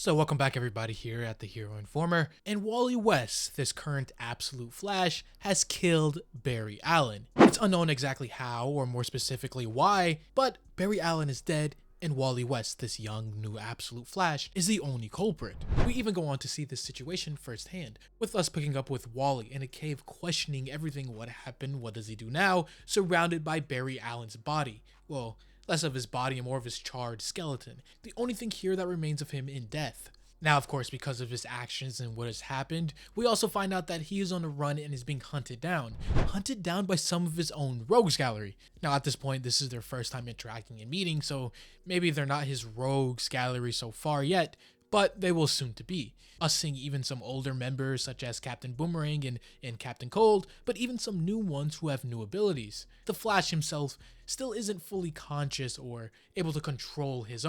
So welcome back everybody here at The Hero Informer, and Wally West, this current absolute Flash, has killed Barry Allen. It's unknown exactly how, or more specifically why, but Barry Allen is dead, and Wally West, this young new absolute Flash, is the only culprit. We even go on to see this situation firsthand, with us picking up with Wally in a cave questioning everything, what happened, what does he do now, surrounded by Barry Allen's body. Well, less of his body and more of his charred skeleton, the only thing here that remains of him in death. Now, of course, because of his actions and what has happened, we also find out that he is on the run and is being hunted down by some of his own rogues gallery. Now, at this point, this is their first time interacting and meeting, so maybe they're not his rogues gallery so far yet, but they will soon to be. Us seeing even some older members such as Captain Boomerang and Captain Cold, but even some new ones who have new abilities. The Flash himself still isn't fully conscious or able to control his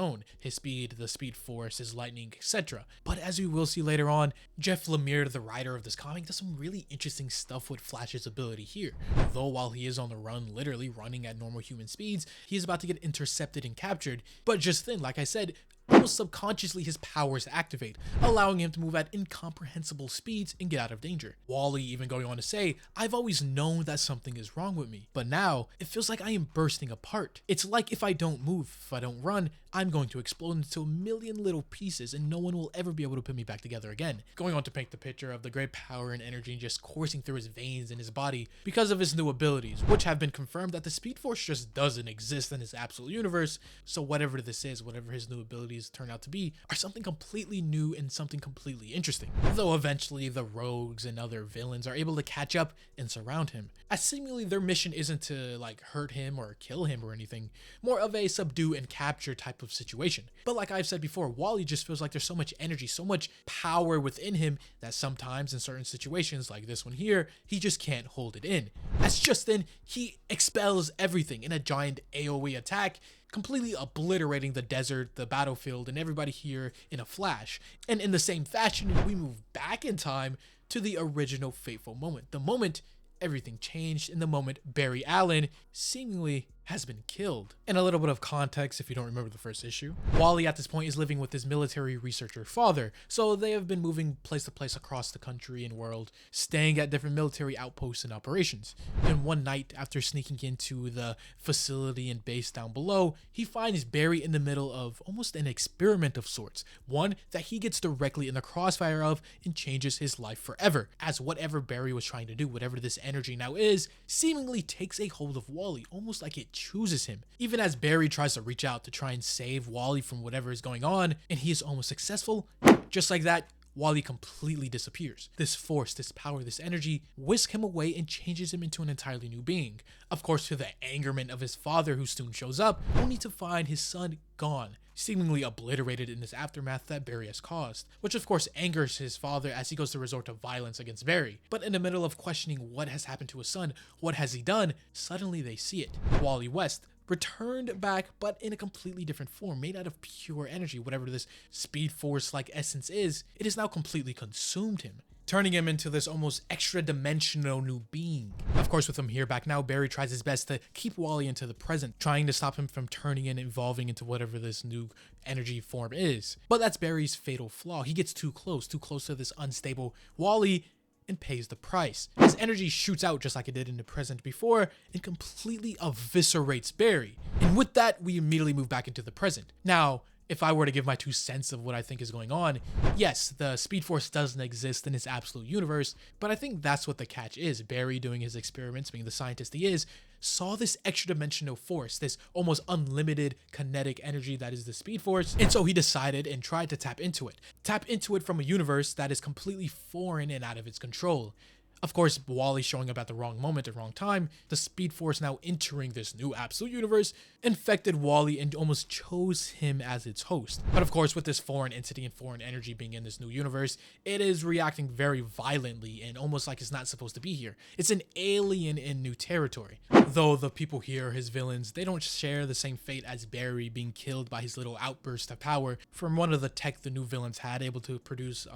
speed, the speed force, his lightning, etc. But as we will see later on, Jeff Lemire, the writer of this comic, does some really interesting stuff with Flash's ability here. Though while he is on the run, literally running at normal human speeds, he is about to get intercepted and captured, but just then, like I said, almost subconsciously his powers activate, allowing him to move at incomprehensible speeds and get out of danger. Wally even going on to say, "I've always known that something is wrong with me, but now it feels like I am bursting apart. It's like if I don't move, if I don't run, I'm going to explode into a million little pieces and no one will ever be able to put me back together again." Going on to paint the picture of the great power and energy just coursing through his veins and his body because of his new abilities, which have been confirmed that the Speed Force just doesn't exist in his absolute universe, so whatever this is, whatever his new abilities turn out to be, are something completely new and something completely interesting. Though eventually the rogues and other villains are able to catch up and surround him, as seemingly their mission isn't to hurt him or kill him or anything, more of a subdue and capture type of situation. But like I've said before, Wally just feels like there's so much energy, so much power within him that sometimes in certain situations like this one here, he just can't hold it in. As just then, he expels everything in a giant AoE attack, completely obliterating the desert, the battlefield, and everybody here in a flash. And in the same fashion, we move back in time to the original fateful moment. The moment everything changed, in the moment Barry Allen seemingly has been killed. And a little bit of context if you don't remember the first issue. Wally at this point is living with his military researcher father, so they have been moving place to place across the country and world, staying at different military outposts and operations. And one night, after sneaking into the facility and base down below, he finds Barry in the middle of almost an experiment of sorts, one that he gets directly in the crossfire of and changes his life forever, as whatever Barry was trying to do, whatever this energy now is, seemingly takes a hold of Wally, almost like it chooses him. Even as Barry tries to reach out to try and save Wally from whatever is going on, and he is almost successful, just like that, Wally completely disappears. This force, this power, this energy whisks him away and changes him into an entirely new being. Of course, to the angerment of his father, who soon shows up, only to find his son gone, seemingly obliterated in this aftermath that Barry has caused, which of course angers his father as he goes to resort to violence against Barry. But in the middle of questioning what has happened to his son, what has he done, suddenly they see it. Wally West returned back, but in a completely different form, made out of pure energy. Whatever this Speed Force like essence is, it has now completely consumed him, turning him into this almost extra dimensional new being. Of course, with him here back now, Barry tries his best to keep Wally into the present, trying to stop him from turning and evolving into whatever this new energy form is. But that's Barry's fatal flaw. He gets too close to this unstable Wally, and pays the price. His energy shoots out just like it did in the present before and completely eviscerates Barry. And with that, we immediately move back into the present. Now, if I were to give my 2 cents of what I think is going on, yes, the Speed Force doesn't exist in his absolute universe, but I think that's what the catch is. Barry, doing his experiments, being the scientist he is, saw this extra dimensional force, this almost unlimited kinetic energy that is the Speed Force, and so he decided and tried to tap into it from a universe that is completely foreign and out of its control. Of course, Wally showing up at the wrong moment, at the wrong time, the Speed Force now entering this new absolute universe, infected Wally and almost chose him as its host. But of course, with this foreign entity and foreign energy being in this new universe, it is reacting very violently and almost like it's not supposed to be here. It's an alien in new territory. Though the people here, his villains, they don't share the same fate as Barry being killed by his little outburst of power from one of the tech the new villains had, able to produce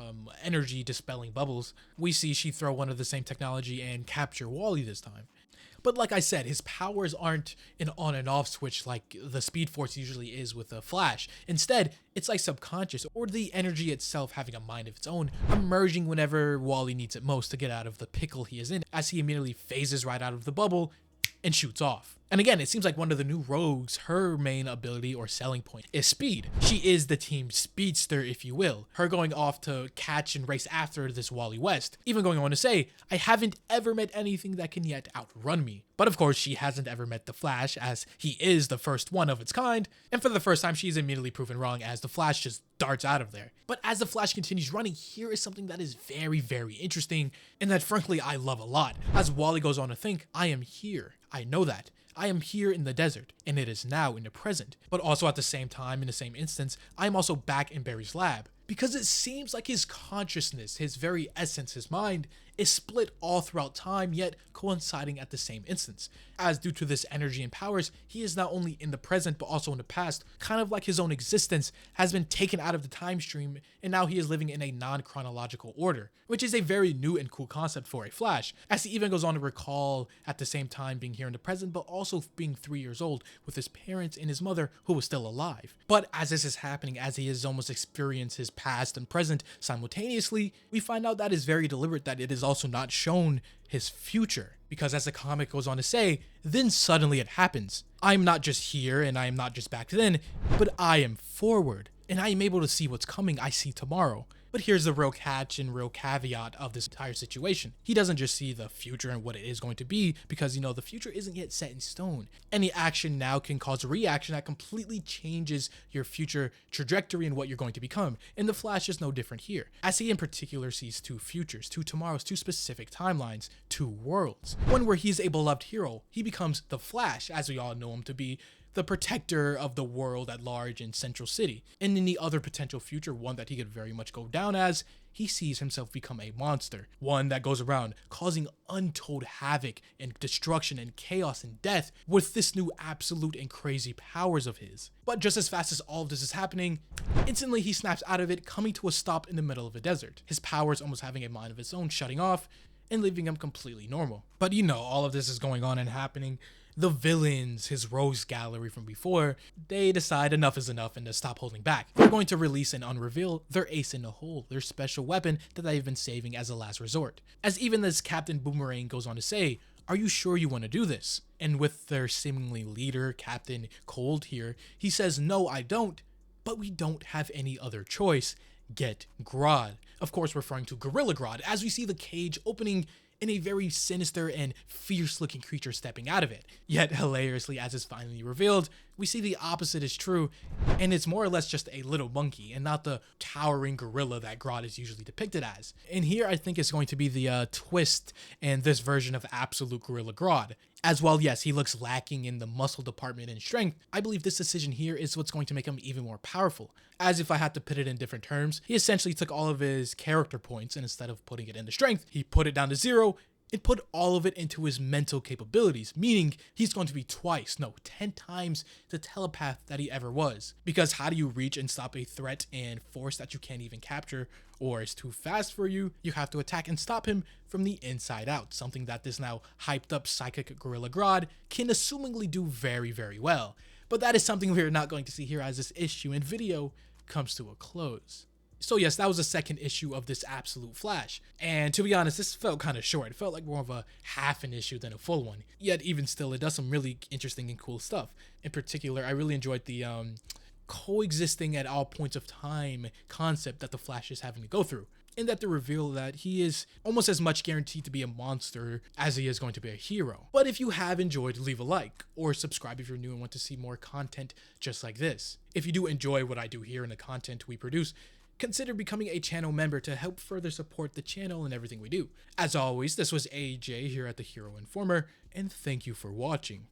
energy dispelling bubbles. We see she throw one of the same technology and capture Wally this time. But like I said, his powers aren't an on and off switch like the Speed Force usually is with the Flash. Instead, it's like subconscious, or the energy itself having a mind of its own, emerging whenever Wally needs it most to get out of the pickle he is in, as he immediately phases right out of the bubble and shoots off. And again, it seems like one of the new rogues, her main ability or selling point is speed. She is the team speedster, if you will. Her going off to catch and race after this Wally West. Even going on to say, I haven't ever met anything that can yet outrun me. But of course, she hasn't ever met the Flash, as he is the first one of its kind. And for the first time, she's immediately proven wrong, as the Flash just darts out of there. But as the Flash continues running, here is something that is very, very interesting, and that frankly I love a lot. As Wally goes on to think, I am here. I know that. I am here in the desert, and it is now in the present. But also at the same time, in the same instance, I am also back in Barry's lab. Because it seems like his consciousness, his very essence, his mind, is split all throughout time, yet coinciding at the same instance. As due to this energy and powers, he is not only in the present, but also in the past, kind of like his own existence has been taken out of the time stream, and now he is living in a non-chronological order, which is a very new and cool concept for a Flash, as he even goes on to recall at the same time being here in the present, but also being 3 years old with his parents and his mother who was still alive. But as this is happening, as he has almost experienced his past and present simultaneously, we find out that is very deliberate, that it is also not shown his future, because as the comic goes on to say, then suddenly it happens. I'm not just here and I am not just back then, but I am forward, and I am able to see what's coming. I see tomorrow. But here's the real catch and real caveat of this entire situation. He doesn't just see the future and what it is going to be, because, you know, the future isn't yet set in stone. Any action now can cause a reaction that completely changes your future trajectory and what you're going to become. And the Flash is no different here, as he in particular sees two futures, two tomorrows, two specific timelines, two worlds. One where he's a beloved hero. He becomes the Flash, as we all know him to be, the protector of the world at large in Central City. And in the other potential future, one that he could very much go down as, he sees himself become a monster, one that goes around causing untold havoc and destruction and chaos and death with this new absolute and crazy powers of his. But just as fast as all of this is happening, instantly he snaps out of it, coming to a stop in the middle of a desert, his powers almost having a mind of its own, shutting off and leaving him completely normal. But you know, all of this is going on and happening. The villains, his rogues gallery from before, they decide enough is enough and to stop holding back. They're going to release and unreveal their ace in the hole, their special weapon that they've been saving as a last resort. As even this Captain Boomerang goes on to say, are you sure you want to do this? And with their seemingly leader, Captain Cold here, he says, no, I don't, but we don't have any other choice. Get Grodd. Of course, referring to Gorilla Grodd, as we see the cage opening and a very sinister and fierce looking creature stepping out of it. Yet hilariously, as is finally revealed, we see the opposite is true, and it's more or less just a little monkey and not the towering gorilla that Grodd is usually depicted as. And here I think it's going to be the twist in this version of absolute Gorilla Grodd. As well, yes, he looks lacking in the muscle department and strength. I believe this decision here is what's going to make him even more powerful. As if I had to put it in different terms, he essentially took all of his character points, and instead of putting it into strength, he put it down to 0 and put all of it into his mental capabilities, meaning he's going to be 10 times the telepath that he ever was. Because how do you reach and stop a threat and force that you can't even capture or is too fast for you? You have to attack and stop him from the inside out, something that this now hyped up psychic Gorilla Grodd can assumingly do very, very well. But that is something we're not going to see here as this issue and video comes to a close. So yes, that was the second issue of this absolute Flash. And to be honest, this felt kind of short. It felt like more of a half an issue than a full one. Yet even still, it does some really interesting and cool stuff. In particular, I really enjoyed the coexisting at all points of time concept that the Flash is having to go through. And that the reveal that he is almost as much guaranteed to be a monster as he is going to be a hero. But if you have enjoyed, leave a like or subscribe if you're new and want to see more content just like this. If you do enjoy what I do here and the content we produce, consider becoming a channel member to help further support the channel and everything we do. As always, this was AJ here at The Hero Informer, and thank you for watching.